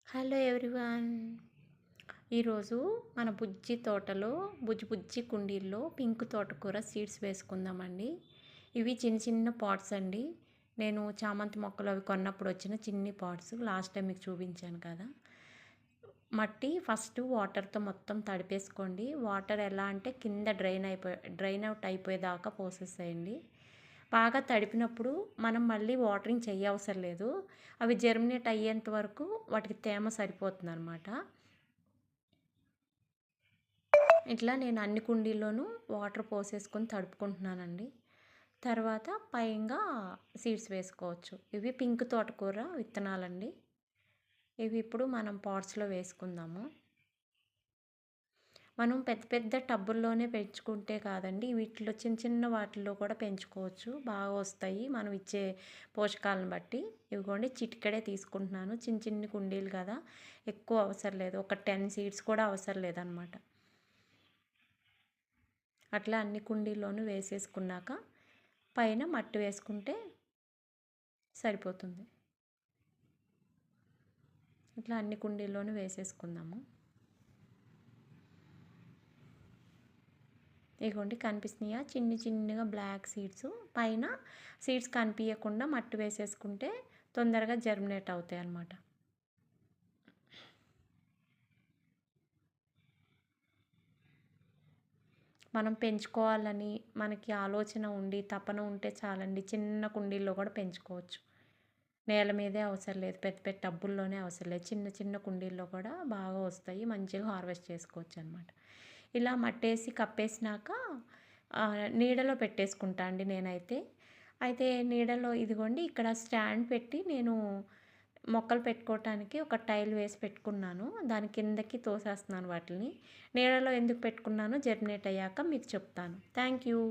Hello everyone. ఈరోజు మన బుజ్జి తోటలో బుజ్జి బుజ్జి కుండీల్లో పింక్ తోటకూర సీడ్స్ వేసుకుందామండి. ఇవి చిన్న చిన్న పాట్స్ అండి. నేను చామంతి మొక్కలు అవి కొన్నప్పుడు వచ్చిన చిన్ని పాట్స్ లాస్ట్ టైం మీకు చూపించాను కదా. మట్టి ఫస్ట్ వాటర్తో మొత్తం తడిపేసుకోండి. వాటర్ ఎలా అంటే కింద డ్రైన్ అవుట్ అయిపోయేదాకా పోసేసేయండి. బాగా తడిపినప్పుడు మనం మళ్ళీ వాటరింగ్ చేయవసరం లేదు. అవి జెర్మినేట్ అయ్యేంత వరకు వాటికి తేమ సరిపోతుందనమాట. ఇట్లా నేను అన్ని కుండీల్లోనూ వాటర్ పోసేసుకొని తడుపుకుంటున్నానండి. తర్వాత పైగా సీడ్స్ వేసుకోవచ్చు. ఇవి పింక్ తోటకూర విత్తనాలండి. ఇవి ఇప్పుడు మనం పాట్స్లో వేసుకుందాము. మనం పెద్ద పెద్ద టబ్బుల్లోనే పెంచుకుంటే కాదండి, వీటిలో చిన్న చిన్న వాటిల్లో కూడా పెంచుకోవచ్చు. బాగా వస్తాయి మనం ఇచ్చే పోషకాలను బట్టి. ఇవిగోండి చిటికెడే తీసుకుంటున్నాను. చిన్న చిన్న కుండీలు కదా, ఎక్కువ అవసరం లేదు. ఒక 10 సీడ్స్ కూడా అవసరం లేదనమాట. అట్లా అన్ని కుండీల్లోనూ వేసేసుకున్నాక పైన మట్టి వేసుకుంటే సరిపోతుంది. ఇట్లా అన్ని కుండీల్లోనూ వేసేసుకుందాము. ఇగోండి కనిపిస్తున్నాయా చిన్ని చిన్నగా బ్లాక్ సీడ్స్. పైన సీడ్స్ కనిపించకుండా మట్టి వేసేసుకుంటే తొందరగా జర్మినేట్ అవుతాయి అన్నమాట. మనం పెంచుకోవాలని మనకి ఆలోచన ఉండి తపన ఉంటే చాలండి, చిన్న కుండీల్లో కూడా పెంచుకోవచ్చు. నేల మీదే అవసరం లేదు, పెద్ద పెద్ద టబ్బుల్లోనే అవసరం లేదు. చిన్న చిన్న కుండీల్లో కూడా బాగా వస్తాయి, మంచిగా హార్వెస్ట్ చేసుకోవచ్చు అనమాట. ఇలా మట్టేసి కప్పేసినాక నీడలో పెట్టేసుకుంటా అండి నేనైతే. అయితే నీడలో ఇదిగోండి ఇక్కడ స్టాండ్ పెట్టి నేను మొక్కలు పెట్టుకోవటానికి ఒక టైల్ వేసి పెట్టుకున్నాను. దాని కిందకి తోసేస్తున్నాను వాటిని. నీడలో ఎందుకు పెట్టుకున్నానో జర్మినేట్ అయ్యాక మీకు చెప్తాను. Thank you.